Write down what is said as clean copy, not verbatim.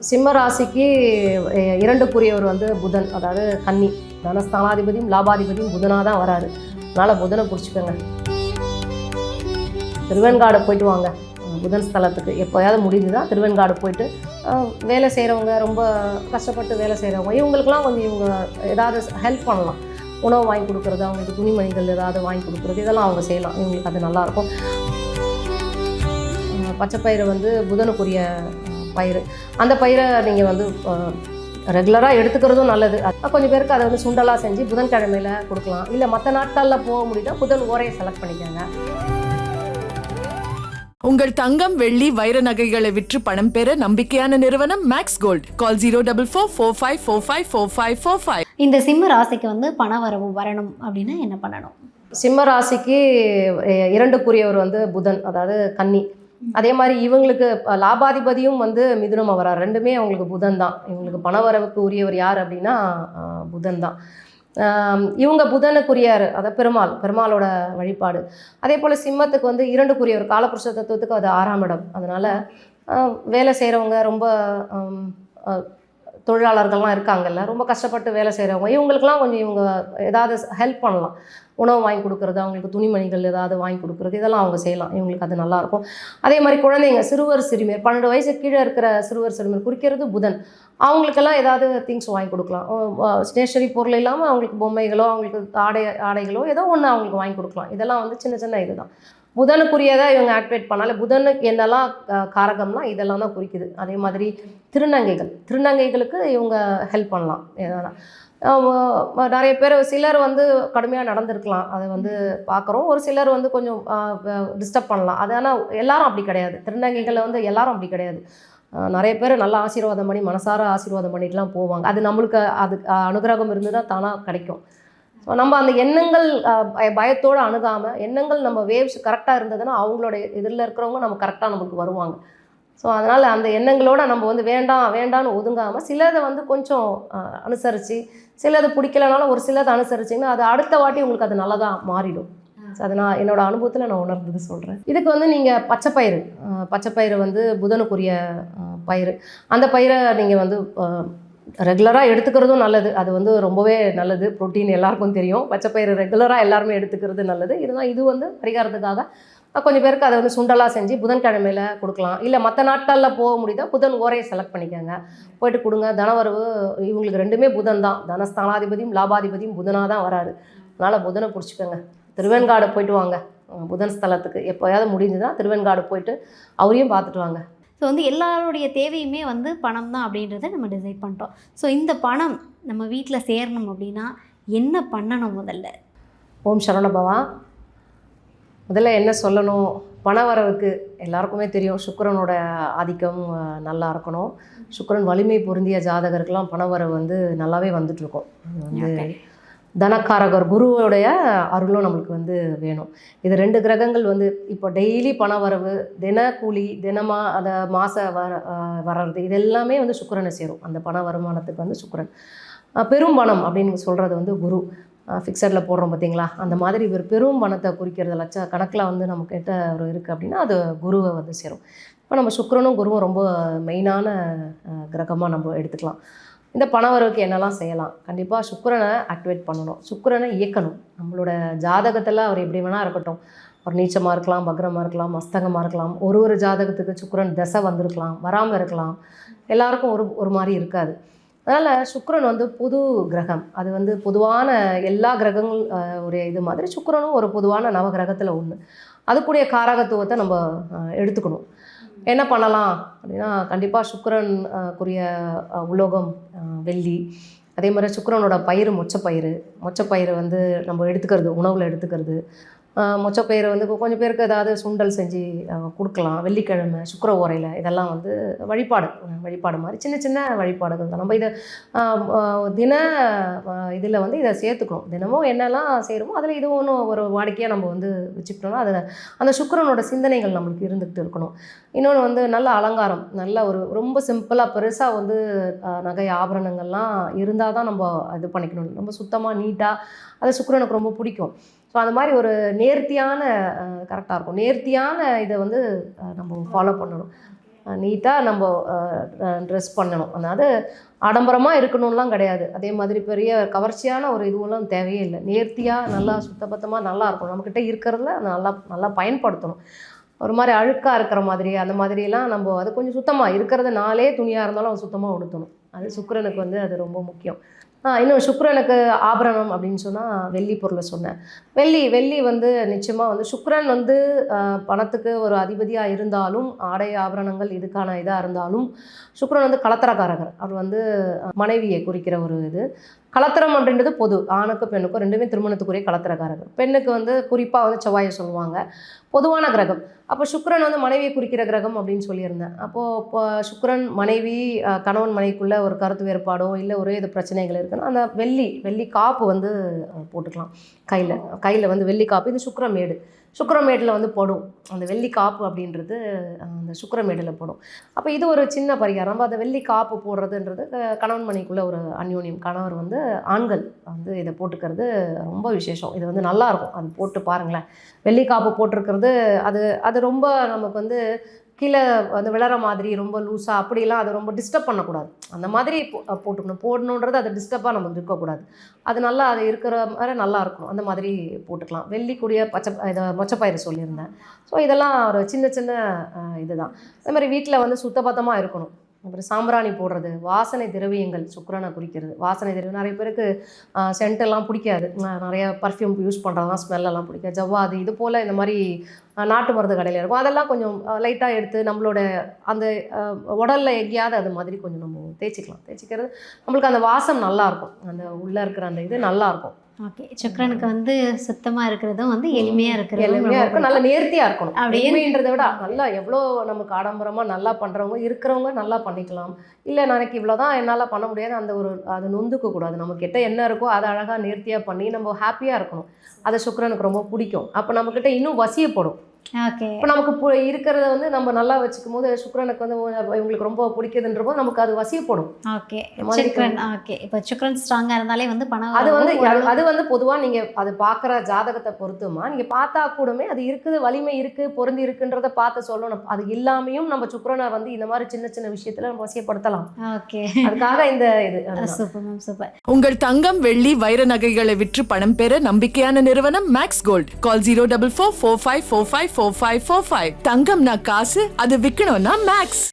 சிம்ம ராசிக்கு இரண்டுக்குரியவர் வந்து புதன், அதாவது கன்னி. தனஸ்தானாதிபதியும் லாபாதிபதியும் புதனாக தான் வராரு. அதனால் புதனை பிடிச்சிக்கோங்க. திருவெண்காடு போயிட்டு வாங்க, புதன் ஸ்தலத்துக்கு எப்போயாவது முடிஞ்சுதான் திருவெண்காடு போயிட்டு வேலை செய்கிறவங்க, ரொம்ப கஷ்டப்பட்டு வேலை செய்கிறவங்க, இவங்களுக்கெல்லாம் கொஞ்சம் இவங்க ஏதாவது ஹெல்ப் பண்ணலாம். உணவு வாங்கி கொடுக்குறது, அவங்களுக்கு துணிமணிகள் ஏதாவது வாங்கி கொடுக்குறது, இதெல்லாம் அவங்க செய்யலாம். இவங்களுக்கு அது நல்லாயிருக்கும். பச்சைப்பயிறு வந்து புதனுக்குரிய பயிர். அந்த பயிரை நீங்கள் வந்து ரெகுலராக எடுத்துக்கிறதும் நல்லது. கொஞ்சம் பேருக்கு அதை வந்து சுண்டலாக செஞ்சு புதன்கிழமையில் கொடுக்கலாம். இல்லை மற்ற நாட்களில் போக முடியுதா புதன் ஓரையை செலக்ட் பண்ணிக்கோங்க. உங்கள் தங்கம், வெள்ளி, வைர நகைகளை விற்று பணம் பெற நம்பிக்கையான நிறுவனம் மேக்ஸ் கோல்ட். கால் 04445454545. இந்த சிம்ம ராசிக்கு வந்து பண வரவு வரணும் அப்படின்னா என்ன பண்ணணும்? சிம்ம ராசிக்கு இரண்டுக்குரியவர் வந்து புதன், அதாவது கன்னி. அதே மாதிரி இவங்களுக்கு லாபாதிபதியும் வந்து மிதுனம் வரார். ரெண்டுமே அவங்களுக்கு புதன் தான். இவங்களுக்கு பணவரவுக்கு உரியவர் யார் அப்படின்னா புதன் தான். இவங்க புதனுக்குரியார், அதை பெருமாளோட வழிபாடு. அதே போல் சிம்மத்துக்கு வந்து இரண்டுக்குரியவர் காலபுருஷ தத்துவத்துக்கு அது 6ஆம் இடம். அதனால் வேலை செய்கிறவங்க, ரொம்ப தொழிலாளர்கள்லாம் இருக்காங்கல்ல, ரொம்ப கஷ்டப்பட்டு வேலை செய்கிறவங்க, இவங்களுக்கெல்லாம் கொஞ்சம் இவங்க ஏதாவது ஹெல்ப் பண்ணலாம். உணவு வாங்கி கொடுக்குறது, அவங்களுக்கு துணிமணிகள் ஏதாவது வாங்கி கொடுக்குறது, இதெல்லாம் அவங்க செய்யலாம். இவங்களுக்கு அது நல்லாயிருக்கும். அதே மாதிரி குழந்தைங்க, சிறுவர் சிறுமியர், 12 வயசு கீழே இருக்கிற சிறுவர் சிறுமியர் குறிக்கிறது புதன். அவங்களுக்கெல்லாம் ஏதாவது திங்ஸ் வாங்கி கொடுக்கலாம். ஸ்டேஷனரி பொருள் இல்லாமல் அவங்களுக்கு பொம்மைகளோ, அவங்களுக்கு ஆடைகளோ ஏதோ ஒன்று அவங்களுக்கு வாங்கி கொடுக்கலாம். இதெல்லாம் வந்து சின்ன சின்ன இதுதான். புதனுக்குரியதாக இவங்க ஆக்டிவேட் பண்ணாலே புதனுக்கு என்னெல்லாம் காரகம்னா இதெல்லாம் தான் குறிக்குது. அதே மாதிரி திருநங்கைகளுக்கு இவங்க ஹெல்ப் பண்ணலாம். நிறைய பேர், சிலர் வந்து கடுமையாக நடந்திருக்கலாம், அதை வந்து பார்க்குறோம். ஒரு சிலர் வந்து கொஞ்சம் டிஸ்டர்ப் பண்ணலாம். அது ஆனால் எல்லாரும் அப்படி கிடையாது. திருநங்கைகளை வந்து எல்லாரும் அப்படி கிடையாது. நிறைய பேர் நல்லா ஆசீர்வாதம் பண்ணி, மனசார ஆசீர்வாதம் பண்ணிட்டுலாம் போவாங்க. அது நம்மளுக்கு அது அனுகிரகம் இருந்து தான் தானாக கிடைக்கும். ஸோ நம்ம அந்த எண்ணங்கள் பயத்தோடு அணுகாமல், எண்ணங்கள் நம்ம வேவ்ஸ் கரெக்டாக இருந்ததுன்னா அவங்களோட எதிரில் இருக்கிறவங்க நம்ம கரெக்டாக நம்மளுக்கு வருவாங்க. ஸோ அதனால் அந்த எண்ணங்களோடு நம்ம வந்து வேண்டான்னு ஒதுங்காமல், சிலதை வந்து கொஞ்சம் அனுசரித்து, சிலது பிடிக்கலனாலும் ஒரு சிலதை அனுசரிச்சிங்கன்னா அது அடுத்த வாட்டி உங்களுக்கு அது நல்லதாக மாறிடும். ஸோ அது நான் என்னோடய அனுபவத்தில் நான் உணர்ந்தது சொல்கிறேன். இதுக்கு வந்து நீங்கள் பச்சைப்பயிறு வந்து புதனுக்குரிய பயிர். அந்த பயிரை நீங்கள் வந்து ரெகுலராக எடுத்துக்கிறதும் நல்லது. அது வந்து ரொம்பவே நல்லது. ப்ரோட்டீன் எல்லாருக்கும் தெரியும். பச்சைப்பயிறு ரெகுலராக எல்லாருமே எடுத்துக்கிறது நல்லது. இருந்தால் இது வந்து பரிகாரத்துக்காக கொஞ்சம் பேருக்கு அதை வந்து சுண்டலாக செஞ்சு புதன்கிழமையில் கொடுக்கலாம். இல்லை மற்ற நாட்களில் போக முடியுதா புதன் ஓரையை செலக்ட் பண்ணிக்கோங்க, போயிட்டு கொடுங்க. தனவரவு இவங்களுக்கு ரெண்டுமே புதன் தான். தனஸ்தானாதிபதியும் லாபாதிபதியும் புதனாக தான் வராரு. அதனால் புதனை பிடிச்சிக்கோங்க. திருவெண்காடு போயிட்டு வாங்க, புதன் ஸ்தலத்துக்கு எப்போயாவது முடிஞ்சுதான் திருவெண்காடு போயிட்டு அவரையும் பார்த்துட்டு வாங்க. ஸோ வந்து எல்லாருடைய தேவையுமே வந்து பணம் தான் அப்படின்றத நம்ம டிசைட் பண்ணிட்டோம். ஸோ இந்த பணம் நம்ம வீட்டில் சேரணும் அப்படின்னா என்ன பண்ணணும்? முதல்ல ஓம் சரவணபவா. முதல்ல என்ன சொல்லணும், பண வரவுக்கு எல்லாருக்குமே தெரியும் சுக்கிரனோட ஆதிக்கம் நல்லா இருக்கணும். சுக்கிரன் வலிமை பொருந்திய ஜாதகருக்கெல்லாம் பண வரவு வந்து நல்லாவே வந்துட்டுருக்கும். வந்து தனக்காரகர் குருவோடைய அருளும் நம்மளுக்கு வந்து வேணும். இது 2 கிரகங்கள் வந்து இப்போ டெய்லி பண வரவு, தினக்கூலி, தினமாக அந்த மாத வர்றது, இது எல்லாமே வந்து சுக்கிரனை சேரும். அந்த பண வருமானத்துக்கு வந்து சுக்கிரன். பெரும் பணம் அப்படின்னு சொல்கிறது வந்து குரு. ஃபிக்ஸடில் போடுறோம் பார்த்தீங்களா, அந்த மாதிரி இவர் பெரும் பணத்தை குறிக்கிறது லட்ச கணக்கில் வந்து நம்மக்கிட்ட ஒரு இருக்குது அப்படின்னா அது குருவை வந்து சேரும். இப்போ நம்ம சுக்கிரனும் குருவும் ரொம்ப மெயினான கிரகமாக நம்ம எடுத்துக்கலாம். இந்த பணவரவுக்கு என்னெல்லாம் செய்யலாம்? கண்டிப்பாக சுக்கிரனை ஆக்டிவேட் பண்ணணும். சுக்கிரனை இயக்கணும். நம்மளோட ஜாதகத்தில் அவர் எப்படி வேணால் இருக்கட்டும். ஒரு நீச்சமாக இருக்கலாம், பக்ரமாக இருக்கலாம், மஸ்தகமாக இருக்கலாம். ஒரு ஜாதகத்துக்கு சுக்கிரன் தசை வந்திருக்கலாம், வராமல் இருக்கலாம். எல்லாருக்கும் ஒரு மாதிரி இருக்காது. அதனால் சுக்கிரன் வந்து புது கிரகம். அது வந்து பொதுவான எல்லா கிரகங்கள் ஒரு இது மாதிரி சுக்கிரனும் ஒரு பொதுவான நவகிரகத்தில் ஒன்று. அதுக்குரிய காரகத்துவத்தை நம்ம எடுத்துக்கணும். என்ன பண்ணலாம் அப்படின்னா, கண்டிப்பாக சுக்கிரனுக்குரிய உலோகம் வெள்ளி. அதே மாதிரி சுக்கிரனோட பயிர் மொச்சப்பயிறு வந்து நம்ம எடுத்துக்கிறது, உணவில் எடுத்துக்கிறது. மொச்சப்பயிறு வந்து கொஞ்சம் பேருக்கு ஏதாவது சுண்டல் செஞ்சு கொடுக்கலாம். வெள்ளிக்கிழமை சுக்கிர ஓரையில் இதெல்லாம் வந்து வழிபாடு மாதிரி சின்ன சின்ன வழிபாடுகள் தான். நம்ம இதை தின இதில் வந்து இதை சேர்த்துக்கணும். தினமும் என்னெல்லாம் செய்கிறோமோ அதில் இது ஒன்றும் ஒரு வாடிக்கையாக நம்ம வந்து வச்சுக்கிட்டோம்னா அதில் அந்த சுக்கிரனோட சிந்தனைகள் நம்மளுக்கு இருந்துகிட்டு இருக்கணும். இன்னொன்று வந்து நல்ல அலங்காரம், நல்ல ஒரு ரொம்ப சிம்பிளாக பெருசாக வந்து நகை ஆபரணங்கள்லாம் இருந்தால் தான் நம்ம இது பண்ணிக்கணும். ரொம்ப சுத்தமாக நீட்டாக, அது சுக்கிரனுக்கு ரொம்ப பிடிக்கும். ஸோ அந்த மாதிரி ஒரு நேர்த்தியான கரெக்டாக இருக்கும். நேர்த்தியான இதை வந்து நம்ம ஃபாலோ பண்ணணும். நீட்டாக நம்ம ட்ரெஸ் பண்ணணும். அதாவது ஆடம்பரமாக இருக்கணும்லாம் கிடையாது. அதே மாதிரி பெரிய கவர்ச்சியான ஒரு இதுவெல்லாம் தேவையே இல்லை. நேர்த்தியாக நல்லா சுத்தபத்தமாக நல்லா இருக்கணும். நம்மக்கிட்ட இருக்கிறதுல நல்லா நல்லா பயன்படுத்தணும். ஒரு மாதிரி அழுக்காக இருக்கிற மாதிரி அந்த மாதிரிலாம் நம்ம அது கொஞ்சம் சுத்தமாக இருக்கிறது 4 துணியாக இருந்தாலும் அது சுத்தமாக உடுத்தணும். அது சுக்கிரனுக்கு வந்து அது ரொம்ப முக்கியம். இன்னும் சுக்கிரனுக்கு ஆபரணம் அப்படின்னு சொன்னால் வெள்ளி பொருளை சொன்னேன். வெள்ளி வந்து நிச்சயமாக வந்து சுக்கிரன் வந்து பணத்துக்கு ஒரு அதிபதியாக இருந்தாலும், ஆடை ஆபரணங்கள் இதுக்கான இதாக இருந்தாலும், சுக்கிரன் வந்து கலத்திரக்காரகர். அவர் வந்து மனைவியை குறிக்கிற ஒரு இது. கலத்திரம் அப்படின்றது பொது, ஆணுக்கு பெண்ணுக்கும் ரெண்டுமே திருமணத்துக்குரிய கலத்திரக்காரகர். பெண்ணுக்கு வந்து குறிப்பாக வந்து செவ்வாயை சொல்லுவாங்க, பொதுவான கிரகம். அப்போ சுக்கிரன் வந்து மனைவியை குறிக்கிற கிரகம் அப்படின்னு சொல்லியிருந்தேன். அப்போது இப்போ சுக்கிரன் மனைவி கணவன் மனைவிக்குள்ளே ஒரு கருத்து வேறுபாடோ இல்லை ஒரே இது பிரச்சனைகள் இருக்குன்னா அந்த வெள்ளி காப்பு வந்து போட்டுக்கலாம். கையில் வந்து வெள்ளி காப்பு, இது சுக்கிரமேடில் வந்து படும். அந்த வெள்ளி காப்பு அப்படின்றது அந்த சுக்கிரமேடில் படும். அப்போ இது ஒரு சின்ன பரிகாரம். நம்ம அந்த வெள்ளி காப்பு போடுறதுன்றது கணவன் மனைவிக்குள்ளே ஒரு அந்யோன்யம். கணவர் வந்து ஆண்கள் வந்து இதை போட்டுக்கிறது ரொம்ப விசேஷம். இது வந்து நல்லாயிருக்கும், அது போட்டு பாருங்களேன். வெள்ளி காப்பு போட்டிருக்கிறது அது ரொம்ப நமக்கு வந்து கீழே வந்து விளற மாதிரி ரொம்ப லூஸாக அப்படிலாம் அதை ரொம்ப டிஸ்டர்ப் பண்ணக்கூடாது. அந்த மாதிரி போடணுன்றது அது டிஸ்டர்பாக நமக்கு இருக்கக்கூடாது. அது நல்லா அது இருக்கிற மாதிரி நல்லா இருக்கணும். அந்த மாதிரி போட்டுக்கலாம். வெள்ளிக்கூடிய மொச்சப்பயிறு சொல்லியிருந்தேன். ஸோ இதெல்லாம் ஒரு சின்ன இதுதான். அதே மாதிரி வீட்டில் வந்து சுத்தபத்தமாக இருக்கணும். அப்புறம் சாம்பிராணி போடுறது, வாசனை திரவியங்கள் சுக்கிரனை குறிக்கிறது. வாசனை திரவியம் நிறைய பேருக்கு சென்ட்டெல்லாம் பிடிக்காது. நிறைய பர்ஃப்யூம் யூஸ் பண்ணுறதுலாம் ஸ்மெல்லெல்லாம் பிடிக்காது. ஜவ்வாது இது போல் இந்த மாதிரி நாட்டு மருந்து கடையில் இருக்கும். அதெல்லாம் கொஞ்சம் லைட்டாக எடுத்து நம்மளோட அந்த உடலில் எங்கேயாவது அது மாதிரி கொஞ்சம் நம்ம தேய்ச்சிக்கிறது நம்மளுக்கு அந்த வாசம் நல்லாயிருக்கும். அந்த உள்ளே இருக்கிற அந்த இது நல்லாயிருக்கும். ஓகே, சுக்கிரனுக்கு வந்து சுத்தமாக இருக்கிறதும் வந்து எளிமையாக இருக்கும், நல்லா நேர்த்தியாக இருக்கணும். அப்படின்றத விட நல்லா எவ்வளோ நமக்கு ஆடம்பரமாக நல்லா பண்ணுறவங்க இருக்கிறவங்க நல்லா பண்ணிக்கலாம். இல்லை எனக்கு இவ்வளோதான் என்னால் பண்ண முடியாது அந்த ஒரு அது நொந்துக்க கூடாது. நம்ம கிட்ட என்ன இருக்கோ அதை அழகாக நேர்த்தியாக பண்ணி நம்ம ஹாப்பியாக இருக்கணும். அதை சுக்கிரனுக்கு ரொம்ப பிடிக்கும். அப்போ நம்மக்கிட்ட இன்னும் வசியப்படும். ஓகே, இப்போ நமக்கு இருக்கிறத வந்து நம்ம நல்லா வச்சுக்கும் போது சுக்கிரனுக்கு வந்து இவங்களுக்கு ரொம்ப பிடிக்குதுன்ற போது நமக்கு அது வசியப்படும். ஓகே, இப்போ சுக்கிரன் ஸ்ட்ராங்காக இருந்தாலே வந்து பணம் அது வந்து பொதுவாக நீங்கள் அது பார்க்குற ஜாதகத்தை பொறுத்துமா நீங்கள் பார்த்தா கூடமே அது இருக்குது, வலிமை இருக்குது, பொருந்தி இருக்குன்றதை பார்த்து சொல்லணும். அது இல்லாமையும் நம்ம சுக்கிரனை வந்து இந்த மாதிரி சின்ன விஷயத்தில் நம்ம வசியப்படுத்தலாம். ஓகே, அதுக்காக இந்த இது சூப்பர் மேம், சூப்பர். உங்கள் தங்கம் வெள்ளி வைர நகைகளை விற்று பணம் பெற நம்பிக்கையான நிறுவனம் மேக்ஸ் கோல்ட். கால் 04445454545. தங்கம்னா காசு, அது விற்கணும்னா மேக்ஸ்.